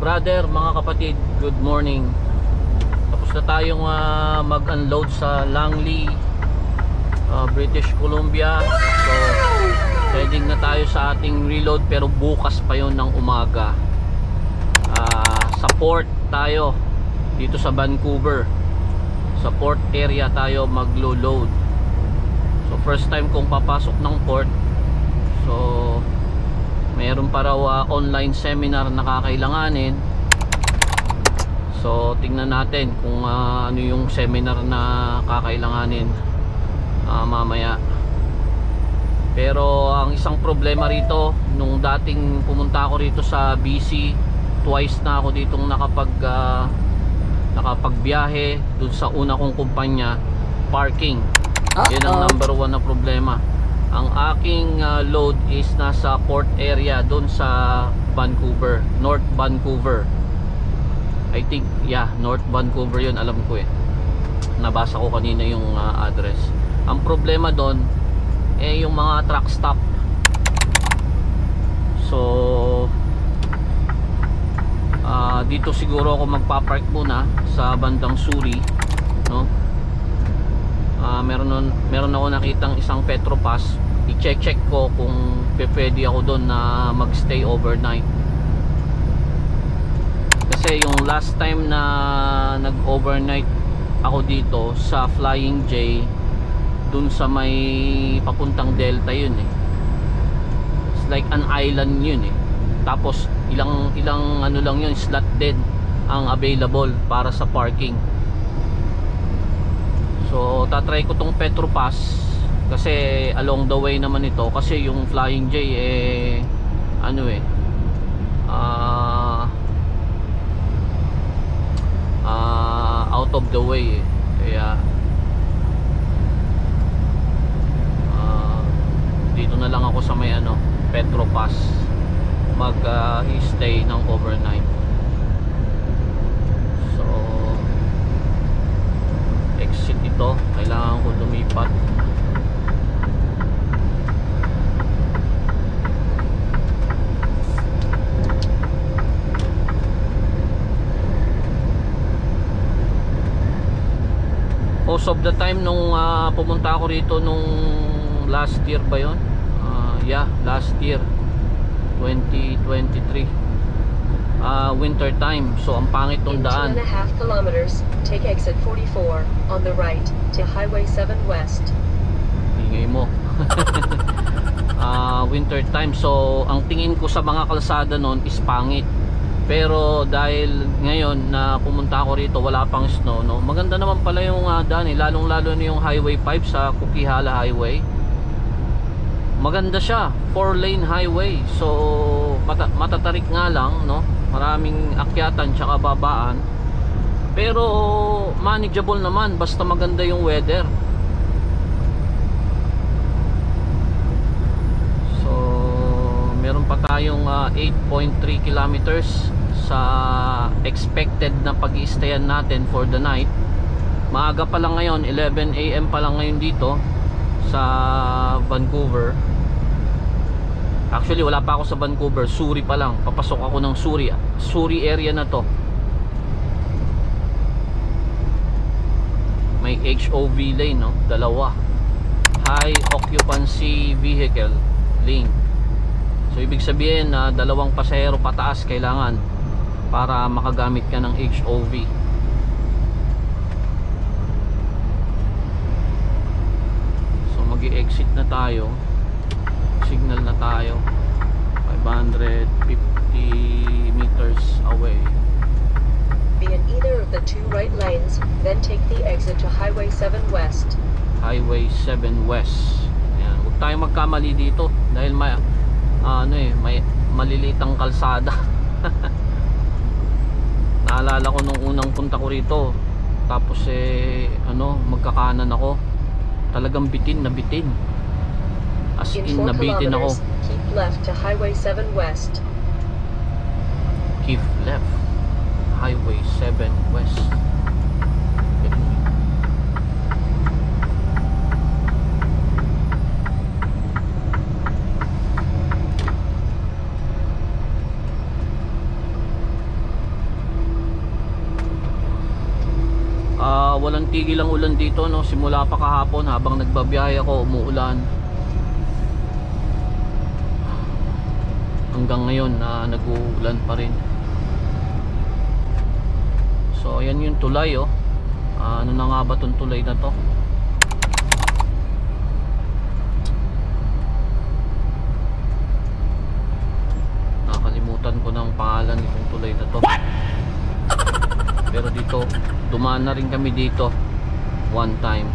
brother, mga kapatid, good morning. Tapos na tayong mag-unload sa Langley, British Columbia. So heading na tayo sa ating reload, pero bukas pa yon ng umaga. Sa port tayo dito sa Vancouver. Sa port area tayo maglo-load. So first time kong papasok ng port. So mayroon pa raw online seminar na kakailanganin. So tingnan natin kung ano yung seminar na kakailanganin mamaya. Pero ang isang problema rito, nung dating pumunta ako rito sa BC, twice na ako ditong nakapagbiyahe dun sa una kong kumpanya, parking. Yan ang number one na problema. Ang aking load is nasa port area dun sa Vancouver, North Vancouver. I think, yeah, North Vancouver yun, alam ko eh. Nabasa ko kanina yung address. Ang problema doon yung mga truck stop. So dito siguro ako magpa-park muna sa bandang Suri, no? Meron ako nakitang isang Petropass. I-check ko kung pwede ako doon na magstay overnight. Kasi yung last time na nag-overnight ako dito sa Flying J, dun sa may papuntang Delta yun eh. It's like an island yun eh. Tapos ilang ano lang yun, slot din ang available para sa parking. So tatry ko tong Petropass kasi along the way naman ito, kasi yung Flying J ano eh out of the way eh. Kaya dito na lang ako sa may Petropass mag-stay ng overnight. So exit ito, kailangan ko lumipat. Most of the time nung pumunta ako rito nung last year ba yun? Yeah, last year 2023 winter time. So ang pangit nung daan. In 2.5 kilometers, take exit 44 on the right to Highway 7 West. Ingay mo. Winter time. So ang tingin ko sa mga kalsada noon is pangit. Pero dahil ngayon na pumunta ako rito, wala pang snow, no? Maganda naman pala yung daan eh. Lalong lalo na yung Highway 5 sa Coquihalla Highway. Maganda siya, 4-lane highway. So matatarik nga lang, no? Maraming akyatan tsaka babaan. Pero manageable naman basta maganda yung weather. So meron pa tayong 8.3 kilometers sa expected na pag-i-stayan natin for the night. Maaga pa lang ngayon, 11 AM pa lang ngayon dito sa Vancouver. Actually wala pa ako sa Vancouver, Suri pa lang. Papasok ako ng Suri area na to. May HOV lane, no? Dalawa. High occupancy vehicle lane. So ibig sabihin na dalawang pasahero pataas kailangan para makagamit ka ng HOV. So magi-exit na tayo. Signal na tayo. 550 meters away. Be in either of the two right lanes, then take the exit to Highway 7 West. Highway 7 West. Ayan, huwag tayo magkamali dito dahil may may malilitang kalsada. Naalala ko nung unang punta ko rito, tapos magkakanan ako, talagang bitin na bitin, as in nabitin ako. Keep left to Highway 7 West. Keep left Highway 7 West. walang tigil ang ulan dito, no? Simula pa kahapon habang nagbabiyahe ako, umuulan. Hanggang ngayon na nag-uulan pa rin. So ayan yung tulay, oh. Ano na nga ba tong tulay na to? Nakalimutan ko ng pangalan nitong tulay na to. Pero dito, dumaan na rin kami dito one time.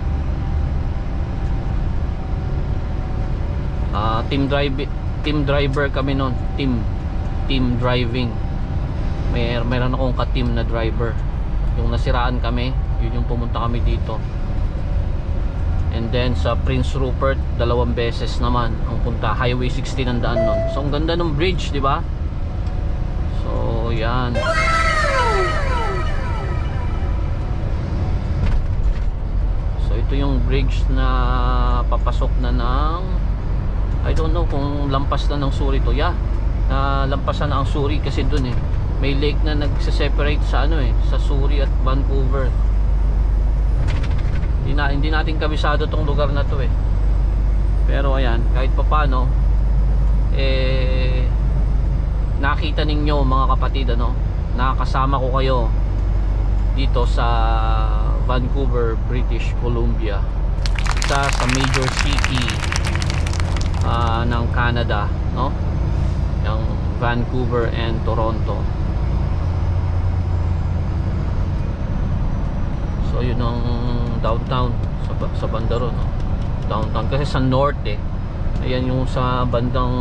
Team driver kami noon. Team driving. Meron akong ka-team na driver. Yung nasiraan kami, yun yung pumunta kami dito. And then sa Prince Rupert, 2 beses naman ang punta. Highway 16 ang daan nun. So ang ganda ng bridge, di ba? So yan. So ito yung bridge na papasok na ng, I don't know kung lampas na ng Suri to. Yeah, lampasan na ang Suri kasi dun eh. May lake na nagse-separate sa ano eh, sa Suri at Vancouver. Hindi natin kabisado tong lugar na to eh. Pero ayan, kahit papaano nakita ninyo mga kapatid, ano, nakakasama ko kayo dito sa Vancouver, British Columbia, isa sa major city ng Canada, no? Yung Vancouver and Toronto. So yun ang downtown sa banda ron, no? Downtown kasi sa north eh. Ayan yung sa bandang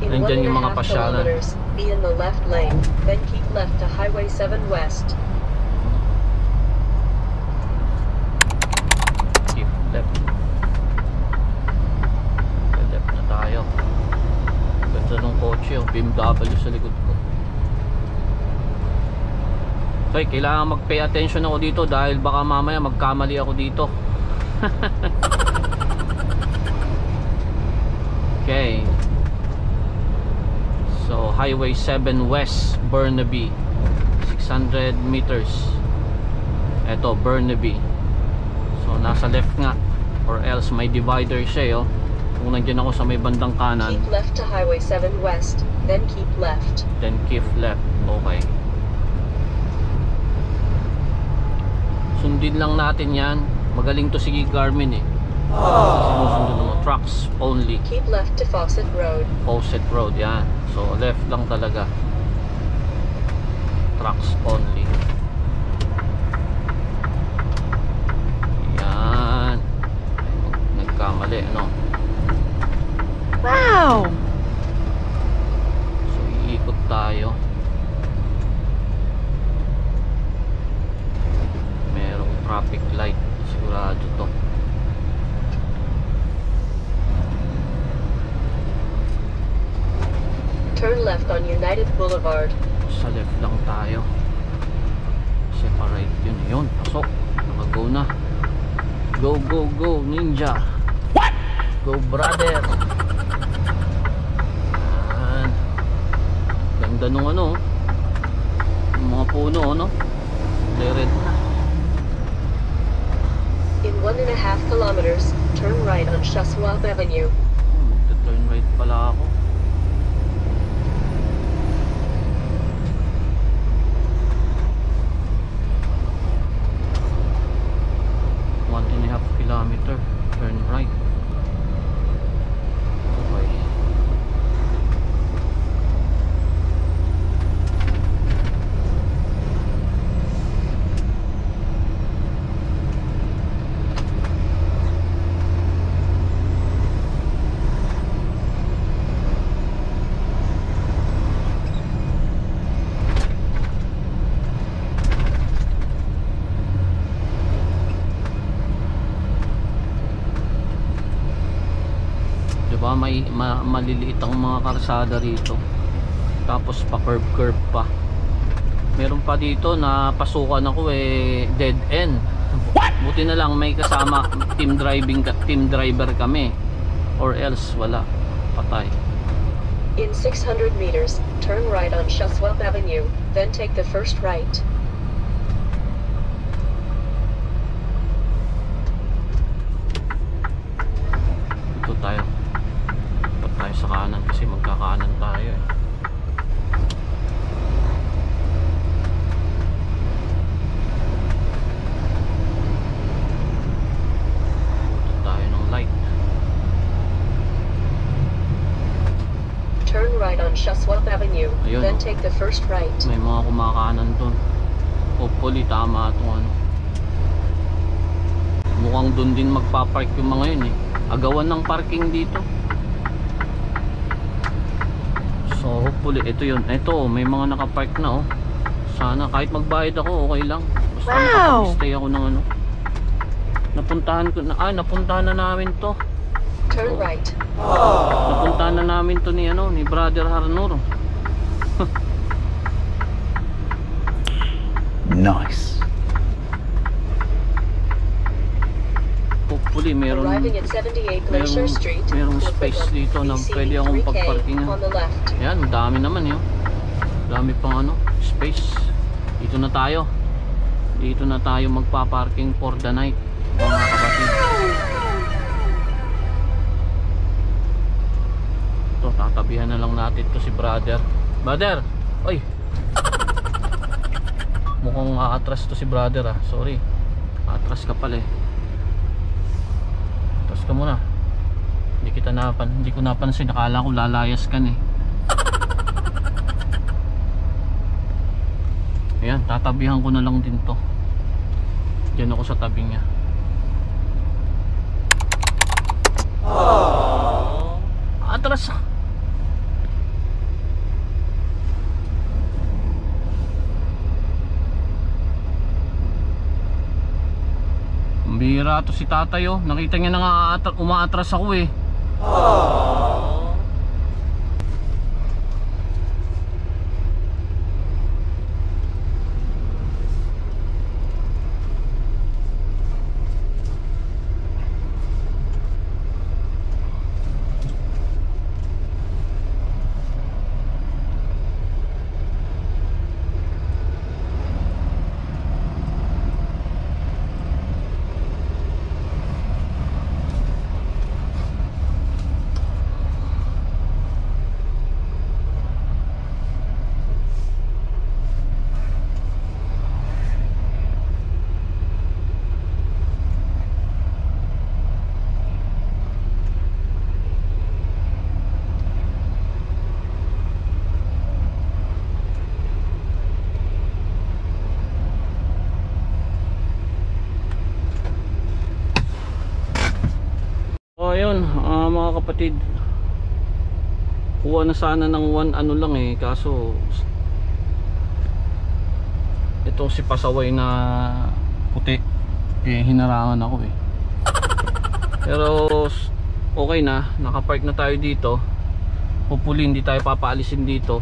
nandyan yung mga pasyalan. Be in the left lane, then keep left to Highway 7 West. Keep left. Left na tayo. Ganda ng kotse, yung BMW sa likod ko. Okay, kailangan mag-pay attention ako dito dahil baka mamaya magkamali ako dito. Okay. So, Highway 7 West, Burnaby. 600 meters. Eto, Burnaby. So, nasa left nga. Or else may divider siya, oh. Kung nandiyan ako sa may bandang kanan. Keep left to Highway 7 West, then keep left. Then keep left. Okay. Sundin lang natin yan. Magaling to si Garmin eh. Sinusunod mo. Trucks only. Keep left to Fawcett Road. Fawcett Road, yan. So left lang talaga. Trucks only. Yan. Nagkamali, ano? Wow! So iikot tayo. Merong traffic light. Sigurado to. Turn left on United Boulevard. Sa left lang tayo. Separate yun. Yun, pasok. Naka-go na. Go, go, go, ninja. What? Go, brother. Yan. Ganda nung ano. Yung mga puno, no? Red na. In 1.5 kilometers, turn right on Shaswab Avenue. Turn right pala ako. Kilometer, turn right. Okay. May maliliit ang mga karsada rito, tapos pa curve pa. Meron pa dito na pasukan ako eh, dead end. Buti na lang may kasama team driver kami, or else wala, patay. In 600 meters, turn right on Shaswab Avenue, then take the first right. tayo. Dapat tayo sa kanan kasi magkakanan tayo eh. Butot tayo ng light. Turn right on Shaswap Avenue, Ayun, then oh. take the first right. May mga kumakanan dun. Hopefully tama itong ano. Mukhang dun din magpapark yung mga yun eh. Agawan ng parking dito. So hopefully ito yun. Ito may mga nakapark na oh. Sana kahit magbayad ako okay lang. Basta makapag-stay ako ng ano. Napuntahan na namin to. Turn right. Napuntahan na namin to ni Brother Harnor. Nice. Hopefully meron Arriving at 78 Glacier Street. merong flip space right on dito na BC pwede akong 3K pagparkingan. on the left. Ayan, dami naman yun. Dami pang space. Dito na tayo. Dito na tayo magpa-parking for the night, mga kapatid. Ito, tatabihan na lang natin to si brother. Brother! Oy! Mukhang aatras to si brother ah. Sorry. Aatras ka pala eh. Atras ka muna. Hindi ko napansin. Nakala ko lalayas ka eh. Ayan, tatabihan ko na lang din to. Diyan ako sa tabi niya. Atras. Bihira to si tatay oh. Nakita niya na nga umaatras ako eh. So ayun, mga kapatid, kuha na sana ng one ano lang eh, kaso ito si pasaway na puti eh, hinarangan ako eh. Pero okay na, nakapark na tayo dito. Hopefully hindi tayo papaalisin dito.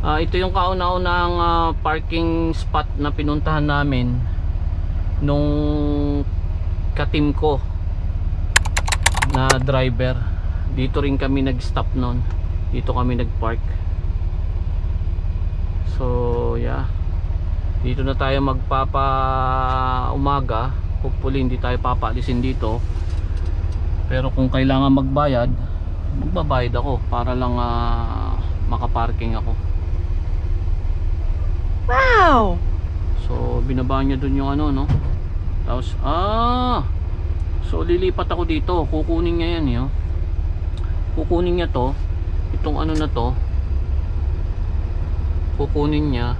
Ito yung kauna-unang parking spot na pinuntahan namin nung ka-team ko na driver. Dito rin kami nag-stop noon. Dito kami nag-park. So yeah, dito na tayo magpapa-umaga. Hopefully hindi tayo papaalisin dito. Pero kung kailangan magbayad, magbabayad ako para lang makaparking ako. Wow! So binaba niya dun yung ano no. Tapos so lilipat ako dito. Kukunin niya yan yo. Kukunin niya to. Itong ano na to. Kukunin niya.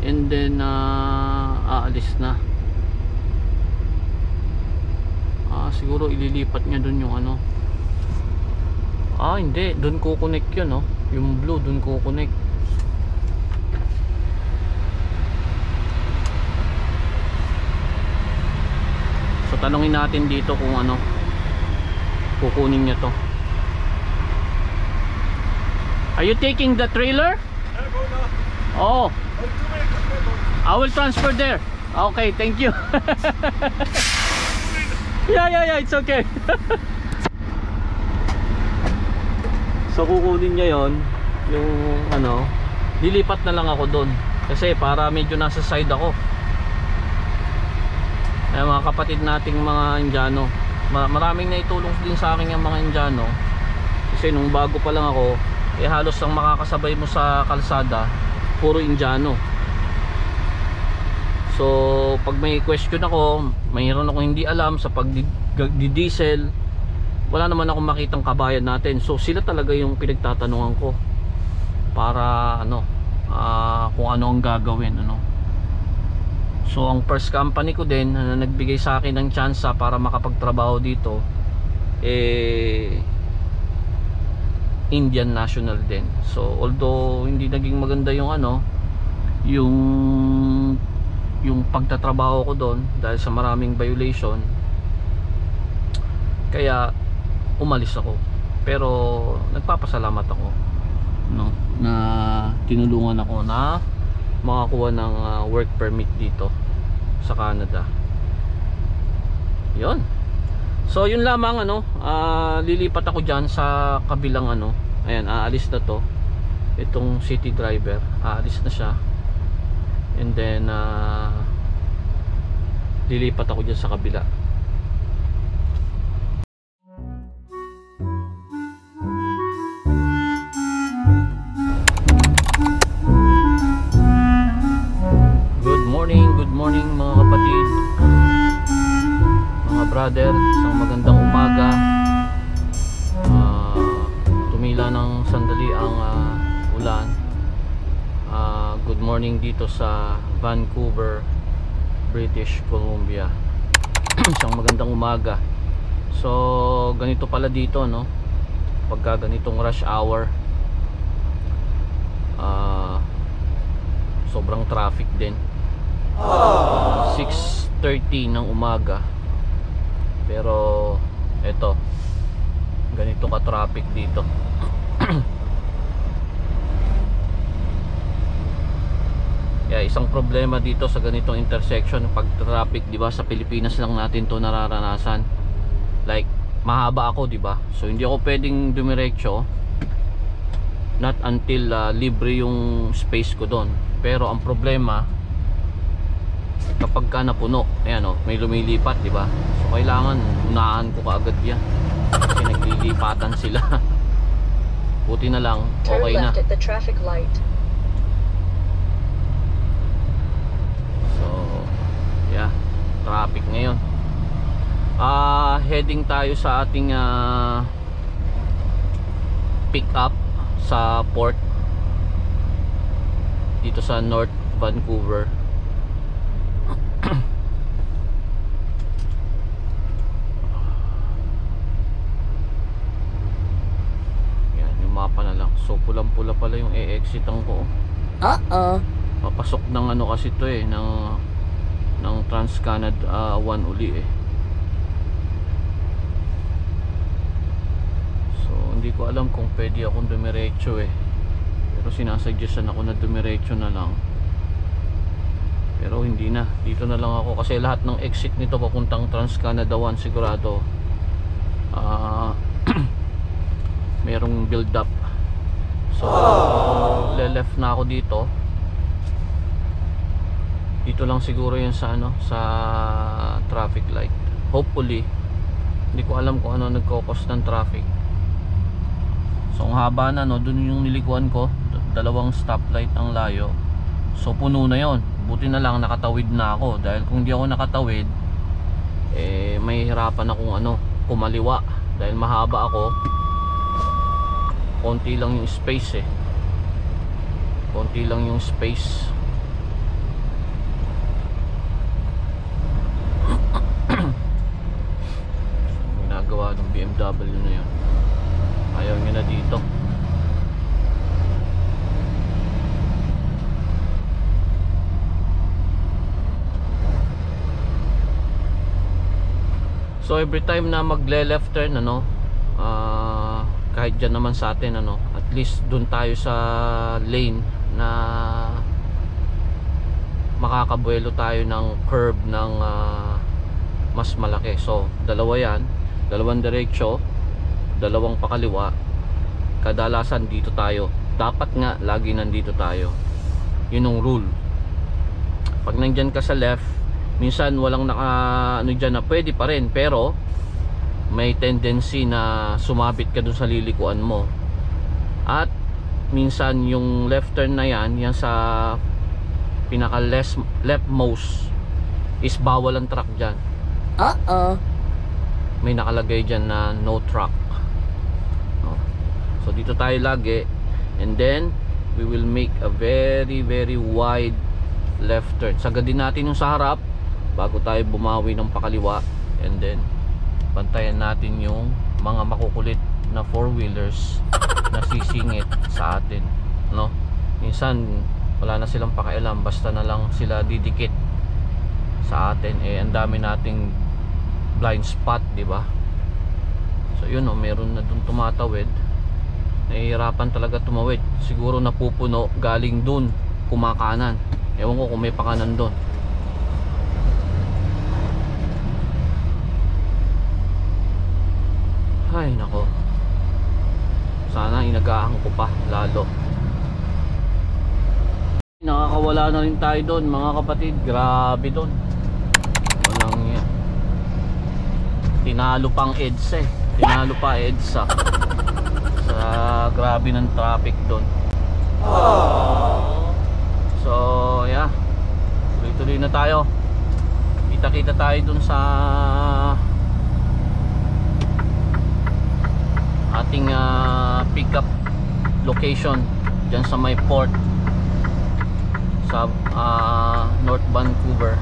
And then aalis na. Siguro ililipat niya dun yung ano. Hindi. Dun kukonek yun no. Yung blue dun kukonek. So tanungin natin dito kung ano kukunin niya to. Are you taking the trailer? Oh, I will transfer there. Okay, thank you. Yeah, it's okay. So kukunin niya yon, yung ano, lilipat na lang ako doon kasi para medyo nasa side ako. Mga kapatid nating mga Indiano, maraming naitulong din sa akin yung mga Indiano. Kasi nung bago pa lang ako, halos ang makakasabay mo sa kalsada puro Indiano. So pag may question ako, mayroon ako hindi alam sa pagdi-diesel, wala naman akong makitang kabayan natin. So sila talaga yung pinagtatanungan ko para kung ano ang gagawin, So ang first company ko din na nagbigay sa akin ng chance para makapagtrabaho dito, Indian national din. So although hindi naging maganda yung yung pagtatrabaho ko doon dahil sa maraming violation, kaya umalis ako. Pero nagpapasalamat ako na tinulungan ako na makakuha ng work permit dito sa Canada. Yun. So yun lamang, lilipat ako dyan sa kabilang ayan, aalis na to. Itong city driver, aalis na siya. And then lilipat ako dyan sa kabila. Good morning mga kapatid, mga brother, isang magandang umaga. Tumila ng sandali ang ulan. Good morning dito sa Vancouver, British Columbia. Isang magandang umaga. So ganito pala dito, pagka ganitong rush hour, sobrang traffic din. 6:30 ng umaga, pero eto, ganito ka traffic dito. Yeah, isang problema dito sa ganitong intersection pag traffic, di ba, sa Pilipinas lang natin to nararanasan. Like mahaba ako, di ba, so hindi ako pwedeng dumiretso not until libre yung space ko doon. Pero ang problema kapag ka napuno, ayan may lumilipat, di ba? So kailangan unahan ko kaagad yan kasi naglilipatan sila. Buti na lang, okay na. Turn left at the traffic light. So yeah, traffic ngayon. Heading tayo sa ating pick up sa port dito sa North Vancouver. Yan, yung mapa na lang. So pulang-pula pala yung e-exitan ko. Papasok ng kasi to ng Trans-Canada 1 uli So hindi ko alam kung pwede akong dumiretso pero sinasuggestan ako na dumiretso na lang. Pero hindi na, dito na lang ako kasi lahat ng exit nito papuntang Trans-Canada 1 sigurado merong build up. So le-left na ako dito. Dito lang siguro yun sa sa traffic light. Hopefully. Hindi ko alam kung ano nagko-cause ng traffic. So ang haba na dun yung nilikuan ko, dalawang stoplight ang layo. So puno na yon. Buti na lang nakatawid na ako, dahil kung di ako nakatawid may hirapan akong kumaliwa dahil mahaba ako. Konti lang yung space konti lang yung space. Ginagawa ng BMW na yun, ayaw nyo na dito. So every time na magle-left turn kahit dyan naman sa atin at least dun tayo sa lane na makakabuelo tayo ng curve ng mas malaki. So dalawa yan, dalawang diretso, dalawang pakaliwa. Kadalasan dito tayo, dapat nga lagi nandito tayo. Yun ang rule. Pag nandyan ka sa left, minsan walang naka dyan na pwede pa rin, pero may tendency na sumabit ka dun sa lilikuan mo. At minsan yung left turn na yan sa pinaka leftmost is bawal ang truck dyan. May nakalagay dyan na no truck, no? So dito tayo lagi, and then we will make a very very wide left turn. Sagadin natin yung sa harap bago tayo bumawi ng pakaliwa, and then bantayan natin yung mga makukulit na four-wheelers na sisingit sa atin, no? Minsan wala na silang pakialam, basta na lang sila didikit sa atin. Ang dami nating blind spot, di ba? So yun, meron na dun tumatawid, nahihirapan talaga tumawid. Siguro napupuno galing dun, kumakanan. Ewan ko kung may pakanan dun. Ay nako, sana inagahan ko pa lalo. Nakakawala na rin tayo doon mga kapatid. Grabe doon, walang yan. Tinalo pang EDSA tinalo pa EDSA sa grabe ng traffic doon. So yeah, tuloy-tuloy na tayo. Kita-kita tayo doon sa ating pick up location dyan sa may port sa North Vancouver.